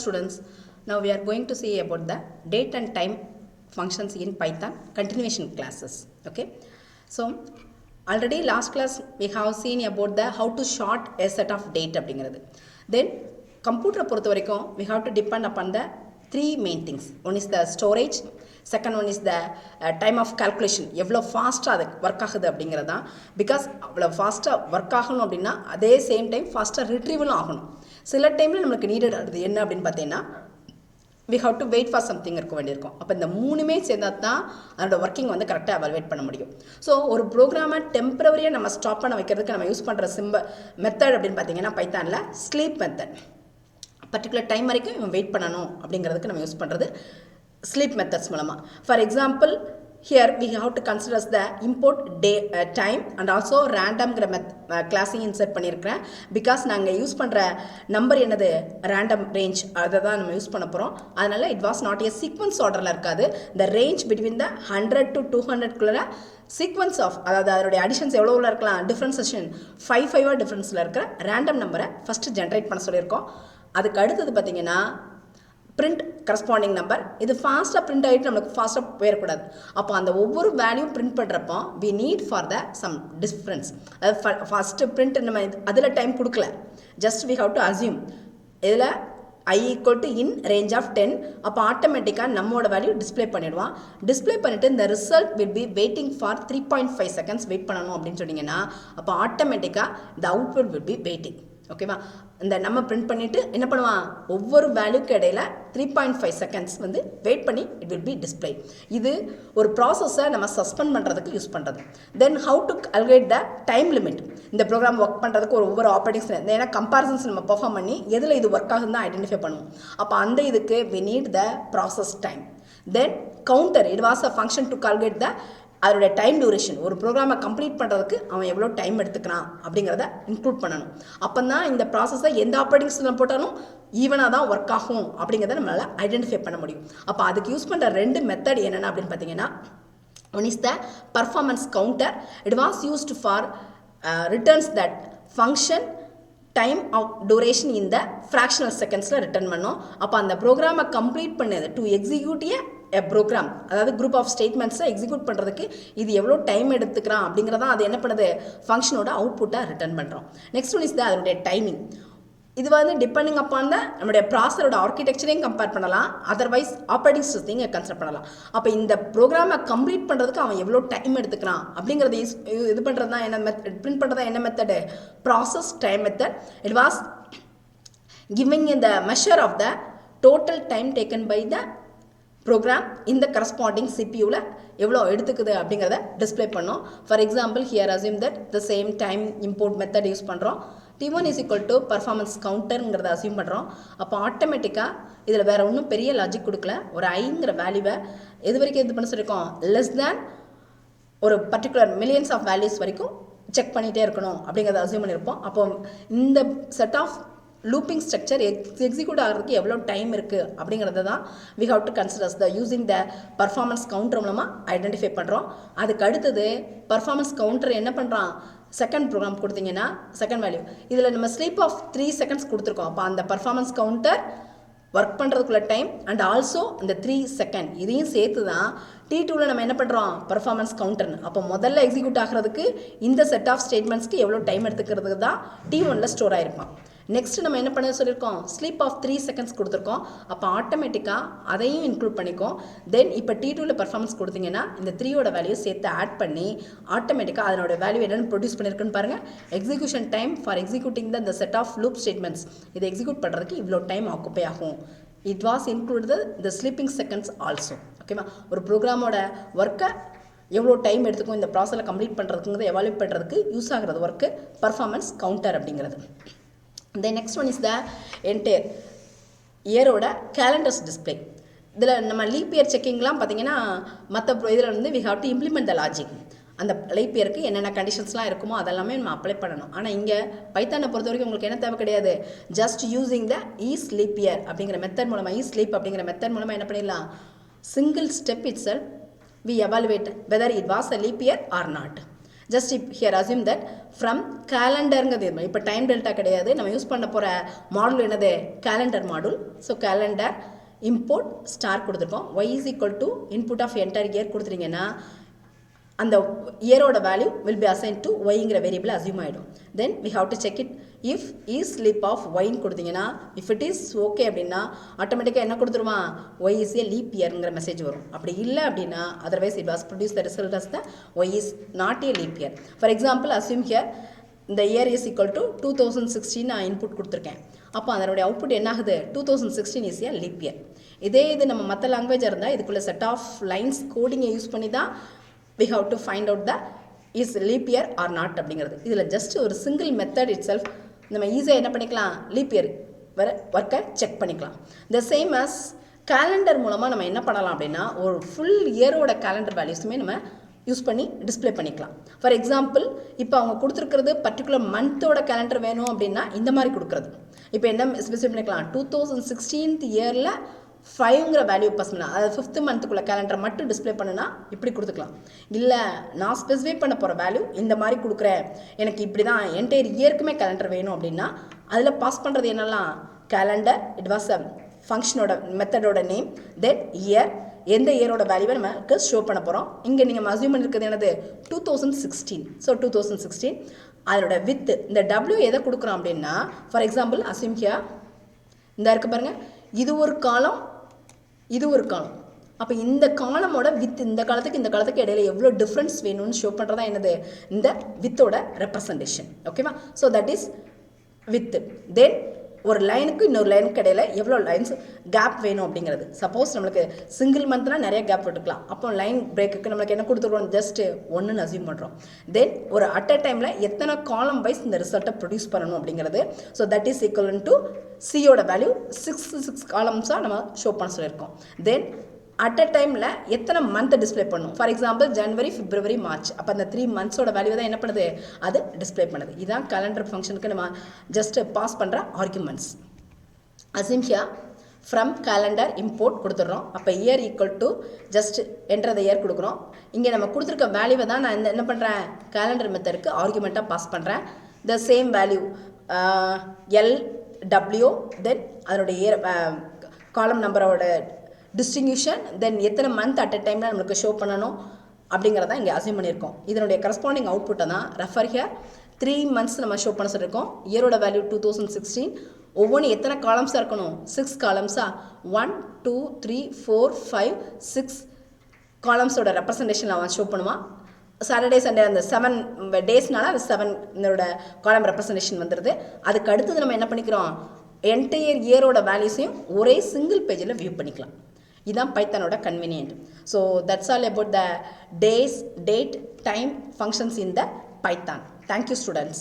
students, now we are going to see about the date and time functions in Python continuation classes. Okay, so already last class we have seen about the how to sort a set of date அப்படிங்கிறது. Then computer பொறுத்த வரைக்கும் we have to depend upon the three main things. One is the storage, second one is the time of calculation, எவ்வளோ ஃபாஸ்ட்டாக அது work ஆகுது அப்படிங்கிறது தான். Because அவ்வளோ ஃபாஸ்ட்டாக ஒர்க் ஆகணும் அப்படின்னா அதே சேம் டைம் ஃபாஸ்ட்டாக ரிட்ரீவலும் ஆகணும். சில டைமில் நம்மளுக்கு நீடட் ஆகுது என்ன அப்படின்னு பார்த்தீங்கன்னா we have to wait for something இருக்க வேண்டியிருக்கும். அப்போ இந்த மூணுமே சேர்ந்தால் தான் அதோட ஒர்க்கிங் வந்து கரெக்டாக எவாலுவேட் பண்ண முடியும். ஸோ ஒரு ப்ரோக்ராமை டெம்பரவரியாக நம்ம ஸ்டாப் பண்ண வைக்கிறதுக்கு நம்ம யூஸ் பண்ணுற மெத்தட் அப்படின்னு பார்த்தீங்கன்னா பைத்தானில் ஸ்லீப் மெத்தட். பர்டிகுலர் டைம் வரைக்கும் இவன் வெயிட் பண்ணணும் அப்படிங்கிறதுக்கு நம்ம யூஸ் பண்ணுறது ஸ்லீப் மெத்தட்ஸ் மூலமாக. For example here we have to consider the import day time and also randomங்கிற கிளாஸையும் இன்சர்ட் பண்ணியிருக்கிறேன். பிகாஸ் நாங்கள் யூஸ் பண்ணுற நம்பர் என்னது ரேண்டம் ரேஞ்ச், அதை தான் நம்ம யூஸ் பண்ண போகிறோம். அதனால் it was not a sequence ஆர்டரில் இருக்காது. The range between the 100 to 200 sequence of, அதாவது அதோடைய அடிஷன்ஸ் எவ்வளோ இருக்கலாம், டிஃப்ரென்சேஷன் 5 டிஃப்ரென்ஸில் இருக்கிற ரேண்டம் நம்பரை ஃபஸ்ட்டு ஜென்ரேட் பண்ண சொல்லியிருக்கோம். அதுக்கு அடுத்தது பார்த்தீங்கன்னா பிரிண்ட் கரஸ்பாண்டிங் நம்பர். இது ஃபாஸ்ட்டாக பிரிண்ட் ஆகிட்டு நம்மளுக்கு ஃபாஸ்ட்டாக போயிடக்கூடாது. அப்போ அந்த ஒவ்வொரு வேல்யூம் பிரிண்ட் பண்ணுறப்போ we need for the sum difference. அதாவது ஃபஸ்ட்டு பிரிண்ட் நம்ம அதில் டைம் கொடுக்கல, just we have to assume இதில் i equal to in range of 10. அப்போ ஆட்டோமேட்டிக்காக நம்மளோட வேல்யூ டிஸ்பிளே பண்ணிவிடுவான். டிஸ்பிளே பண்ணிவிட்டு இந்த result will be waiting for 3.5 seconds wait பண்ணணும் அப்படின்னு சொன்னீங்கன்னா அப்போ ஆட்டோமேட்டிக்காக இந்த அவுட்புட் வில் பி வெயிட்டிங். ஓகேவா, இந்த நம்ம பிரிண்ட் பண்ணிவிட்டு என்ன பண்ணுவான், ஒவ்வொரு வேல்யூக்கு இடையில 3.5 seconds வந்து வெயிட் பண்ணி இட் வில் பி டிஸ்பிளே. இது ஒரு ப்ராசஸை நம்ம சஸ்பெண்ட் பண்ணுறதுக்கு யூஸ் பண்ணுறது. Then how to calculate the time limit. இந்த ப்ரோக்ராம் ஒர்க் பண்ணுறதுக்கு ஒவ்வொரு ஆப்ரேட்டிங்ஸ் ஏன்னா கம்பேரிசன்ஸ் நம்ம பெர்ஃபார்ம் பண்ணி எதில் இது ஒர்க் ஆகுதுன்னு ஐடென்டிஃபை பண்ணுவோம். அப்போ அந்த இதுக்கு we need the process time. Then counter, it was a function to calculate the அதோடைய டைம் டியூரேஷன். ஒரு ப்ரோக்ராமை கம்ப்ளீட் பண்ணுறதுக்கு அவன் எவ்வளோ டைம் எடுத்துக்கிறான் அப்படிங்கிறத இன்க்ளூட் பண்ணணும். அப்போ தான் இந்த ப்ராசஸை எந்த ஆப்ரேட்டிங் சிஸ்டம் போட்டாலும் ஈவனாக தான் ஒர்க் ஆகும் அப்படிங்கிறத நம்மளால் ஐடென்டிஃபை பண்ண முடியும். அப்போ அதுக்கு யூஸ் பண்ணுற ரெண்டு மெத்தட் என்னென்ன அப்படின்னு பார்த்தீங்கன்னா, one is the performance counter. It was used for returns that function time of duration இந்த ஃப்ராக்ஷனல் செகண்ட்ஸில் ரிட்டர்ன் பண்ணோம். அப்போ அந்த ப்ரோக்ராமை கம்ப்ளீட் பண்ணது டு எக்ஸிக்யூட் எ ப்ரோக்ராம், அதாவது குரூப் ஆஃப் ஸ்டேட்மெண்ட்ஸை எக்ஸிக்யூட் பண்ணுறதுக்கு இது எவ்வளோ டைம் எடுத்துக்கிறான் அப்படிங்கிறத அது என்ன பண்ணுது, ஃபங்க்ஷனோட அவுட்புட்டாக ரிட்டர்ன் பண்ணுறோம். நெக்ஸ்ட் ஒன் இஸ் த அதனுடைய டைமிங். இது வந்து டிபெண்டிங் அப்பான் த நம்மளுடைய ப்ராசரோட ஆர்கிடெக்சரையும் கம்பேர் பண்ணலாம், அதர்வைஸ் ஆப்ரேட்டிங் சிஸ்டத்தையும் கன்சிடர் பண்ணலாம். அப்போ இந்த ப்ரோக்ராமை கம்ப்ளீட் பண்ணுறதுக்கு அவன் எவ்வளோ டைம் எடுத்துக்கிறான் அப்படிங்கிறத இது பண்ணுறது தான் என்ன மெத்தட், பிரிண்ட் பண்ணுறது தான் என்ன method, process time method. It was giving the measure of the total time taken by the program இந்த கரஸ்பாண்டிங் சிபியூவில் எவ்வளோ எடுத்துக்குது அப்படிங்கிறத டிஸ்பிளே பண்ணோம். For example here assume that the same time import method use பண்ணுறோம். T1 is equal to performance கவுண்டருங்கிறத assume பண்ணுறோம். அப்போ ஆட்டோமேட்டிக்காக இதில் வேறு ஒன்றும் பெரிய லாஜிக் கொடுக்கல, ஒரு ஐங்கிற வேல்யூவை எது வரைக்கும் இது பண்ண சொல்லியிருக்கோம், லெஸ் தேன் ஒரு பர்டிகுலர் மில்லியன்ஸ் ஆஃப் வேல்யூஸ் வரைக்கும் செக் பண்ணிகிட்டே இருக்கணும் அப்படிங்கிறத அசியூம் பண்ணியிருப்போம். அப்போ இந்த set of looping structure execute ஆகிறதுக்கு எவ்வளோ டைம் இருக்குது அப்படிங்கிறத தான் we have to considers the using the performance counter மூலமாக ஐடென்டிஃபை பண்ணுறோம். அதுக்கு அடுத்தது பர்ஃபார்மன்ஸ் கவுண்டர் என்ன பண்ணுறான், செகண்ட் ப்ரோக்ராம் கொடுத்தீங்கன்னா செகண்ட் வேல்யூ இதில் நம்ம ஸ்லீப் ஆஃப் 3 seconds கொடுத்துருக்கோம். அப்போ அந்த பர்ஃபார்மன்ஸ் கவுண்டர் ஒர்க் பண்ணுறதுக்குள்ள டைம் அண்ட் ஆல்சோ இந்த 3 seconds இதையும் சேர்த்து தான் T2வில் நம்ம என்ன பண்ணுறோம், பர்ஃபார்மன்ஸ் கவுண்டர்னு. அப்போ முதல்ல எக்ஸிக்யூட் ஆகிறதுக்கு இந்த செட் ஆஃப் ஸ்டேட்மெண்ட்ஸ்க்கு எவ்வளோ டைம் எடுத்துக்கிறதுக்கு தான் T1ல் ஸ்டோர் ஆகிருப்பான். நெக்ஸ்ட் நம்ம என்ன பண்ண சொல்லியிருக்கோம், ஸ்லீப் ஆஃப் 3 seconds கொடுத்துருக்கோம். அப்போ ஆட்டோமேட்டிக்காக அதையும் இன்க்ளூட் பண்ணிக்கோம். தென் இப்போ T2வில் பர்ஃபார்மன்ஸ் கொடுத்தீங்கன்னா இந்த 3யோட வேல்யூ சேர்த்து ஆட் பண்ணி ஆட்டோமேட்டிக்காக அதனோட வேல்யூ என்னென்னு ப்ரொடியூஸ் பண்ணியிருக்குன்னு பாருங்கள். Execution time for executing the set of loop statements, இதை எக்ஸிக்யூட் பண்ணுறதுக்கு இவ்வளோ டைம் ஆக்குப்பை ஆகும். It was include the sleeping seconds also. ஓகேவா, ஒரு ப்ரோக்ராமோட ஒர்க்கை எவ்வளோ டைம் எடுத்துக்கும் இந்த ப்ராசஸில் கம்ப்ளீட் பண்ணுறதுங்கிறத எவாலுவேட் பண்ணுறதுக்கு யூஸ் ஆகிறது ஒர்க்கு பர்ஃபார்மன்ஸ் கவுண்டர் அப்படிங்கிறது. The next one is the entire இயரோட கேலண்டர்ஸ் டிஸ்பிளே. இதில் நம்ம லீப் இயர் செக்கிங்லாம் பார்த்தீங்கன்னா மற்ற இதில் வந்து we have to implement the logic. அந்த லீப் இயருக்கு என்னென்ன கண்டிஷன்ஸ்லாம் இருக்குமோ அதெல்லாமே நம்ம அப்ளை பண்ணணும். ஆனால் இங்கே பைத்தானை பொறுத்த வரைக்கும் உங்களுக்கு என்ன தேவை கிடையாது, just using the sleep year அப்படிங்கிற மெத்தட் மூலமாக ஸ்லீப் அப்படிங்கிற மெத்தட் மூலமாக என்ன பண்ணிடலாம், single step itself we evaluate whether it was a leap year or not. Just here assume that from கேலண்டருங்கிறது இப்போ டைம் டெல்டா கிடையாது, நம்ம யூஸ் பண்ண போகிற மாடல் என்னது calendar model. So calendar import star கொடுத்துருக்கோம். y is equal to input of entire year கொடுத்துட்டீங்கன்னா அந்த இயரோட value will be assign to ஒய்ங்கிற வேரியபிள் அசியூம் ஆகிடும். Then we have to check it. If is leap of ஒய்ன்னு கொடுத்தீங்கன்னா if it is okay அப்படின்னா ஆட்டோமேட்டிக்காக என்ன கொடுத்துருவான், ஒய் இஸ் ஏ லீப் இயர்ங்கிற மெசேஜ் வரும். அப்படி இல்லை அப்படின்னா otherwise it was produce the result as the Y is not a leap year. For example assume here இந்த இயர் இஸ் ஈக்குவல் டு 2016 நான் இன்புட் கொடுத்துருக்கேன். அப்போ அதனுடைய அவுட்புட் என்ன ஆகுது, 2016 இஸ் ஏ லீப் இயர். இதே இது நம்ம மற்ற லாங்குவேஜாக இருந்தால் இதுக்குள்ள செட் ஆஃப் லைன்ஸ் கோடிங்கை யூஸ் பண்ணி தான் we have to find out the is leap year or not அப்படிங்கிறது. இதில் ஜஸ்ட் ஒரு சிங்கிள் மெத்தட் இட் செல்ஃப் நம்ம ஈஸியாக என்ன பண்ணிக்கலாம், லீப் இயர் வர ஒர்க்கை செக் பண்ணிக்கலாம். த சேம் அஸ் கேலண்டர் மூலமாக நம்ம என்ன பண்ணலாம் அப்படின்னா ஒரு ஃபுல் இயரோட கேலண்டர் வேல்யூஸுமே நம்ம யூஸ் பண்ணி டிஸ்பிளே பண்ணிக்கலாம். ஃபார் எக்ஸாம்பிள் இப்போ அவங்க கொடுத்துருக்கிறது பர்டிகுலர் மந்தோட கேலண்டர் வேணும் அப்படின்னா இந்த மாதிரி கொடுக்குறது. இப்போ என்ன ஸ்பெசிஃபை பண்ணிக்கலாம், 2016 இயரில் 5ங்கிற வேல்யூ பாஸ் பண்ணலாம். அதாவது 5th மந்த்துக்குள்ள கேலண்டர் மட்டும் டிஸ்பிளே பண்ணுனா இப்படி கொடுத்துக்கலாம். இல்லை நான் ஸ்பெசிஃபை பண்ண போகிற வேல்யூ இந்த மாதிரி கொடுக்குறேன், எனக்கு இப்படி தான் என்டையர் இயருக்குமே கேலண்டர் வேணும் அப்படின்னா அதில் பாஸ் பண்ணுறது என்னெல்லாம், கேலண்டர் இட் வாஸ் அ ஃபங்க்ஷனோட மெத்தடோட நேம், தென் இயர், எந்த இயரோட வேல்யூவை நமக்கு ஷோ பண்ண போகிறோம். இங்கே நீங்கள் அசியூம் பண்ணியிருக்கிறது என்னது 2016. ஸோ 2016 அதோட வித் இந்த டபிள்யூ எதை கொடுக்குறோம் அப்படின்னா ஃபார் எக்ஸாம்பிள் அசியூம் ஹியர் இந்த இருக்க பாருங்கள், இது ஒரு காலம் இது ஒரு காலம். அப்போ இந்த காலமோட வித் இந்த காலத்துக்கு இடையில எவ்வளோ டிஃப்ரென்ஸ் வேணும்னு ஷோ பண்ணுறதா என்னது இந்த வித்தோட ரெப்ரசன்டேஷன். ஓகேவா? So that is width. Then ஒரு லைனுக்கு இன்னொரு லைனுக்கு இடையில எவ்வளோ லைன்ஸ் கேப் வேணும் அப்படிங்கிறது. சப்போஸ் நம்மளுக்கு சிங்கிள் மந்த்னால் நிறைய கேப் விட்டுக்கலாம். அப்போ லைன் பிரேக்குக்கு நம்மளுக்கு என்ன கொடுத்துருவோம், ஜஸ்ட் 1ன்னு அசியூம் பண்ணுறோம். தென் ஒரு அட் அ டைமில் எத்தனை காலம் வைஸ் இந்த ரிசல்ட்டை ப்ரொடியூஸ் பண்ணணும் அப்படிங்கிறது. So that is equal to சியோட வேல்யூ 6 காலம்ஸாக நம்ம ஷோ பண்ண சொல்லியிருக்கோம். தென் அட் அ டைமில் எத்தனை மந்த்தை டிஸ்பிளே பண்ணணும். For example January, February, March. அப்போ அந்த 3 மந்த்ஸோட வேல்யூ தான் என்ன பண்ணுது, அது டிஸ்பிளே பண்ணுது. இதுதான் கேலண்டர் ஃபங்க்ஷனுக்கு நம்ம ஜஸ்ட் பாஸ் பண்ணுற arguments. Assume hear from calendar import கொடுத்துட்றோம். அப்போ year equal to just enter the year கொடுக்குறோம். இங்கே நம்ம கொடுத்துருக்க வேல்யூவை தான் நான் என்ன பண்ணுறேன், கேலண்டர் மெத்தடுக்கு ஆர்குமெண்ட்டாக பாஸ் பண்ணுறேன். த சேம் வேல்யூ LW, தென் அதனுடைய இயர் காலம் நம்பரோட டிஸ்டிங்யூஷன், தென் எத்தனை மந்த் அட் அ டைமில் நம்மளுக்கு ஷோ பண்ணணும் அப்படிங்கிறத இங்கே அசியூம் பண்ணியிருக்கோம். இதனுடைய கரஸ்பாண்டிங் அவுட்புட்டை தான் ரெஃபர் ஹியர் 3 மந்த்ஸ் நம்ம ஷோ பண்ண சொல்லியிருக்கோம். இயரோட வேல்யூ 2016. ஒவ்வொன்றும் எத்தனை காலம்ஸாக இருக்கணும், 6 காலம்ஸாக 1 2 3 4 5 6 காலம்ஸோட ரெப்ரசன்டேஷன் அவன் ஷோ பண்ணுவான். சாட்டர்டே சண்டே அந்த 7 டேஸ்னால அது 7 இதோட காலம் ரெப்ரசன்டேஷன் வந்துடுது. அதுக்கு அடுத்தது நம்ம என்ன பண்ணிக்கிறோம், என்டையர் இயரோட வேல்யூஸையும் ஒரே சிங்கிள் பேஜில் வியூ பண்ணிக்கலாம். இதுதான் பைத்தானோட convenient. So that's all about the days, date, time functions in the Python. Thank you students.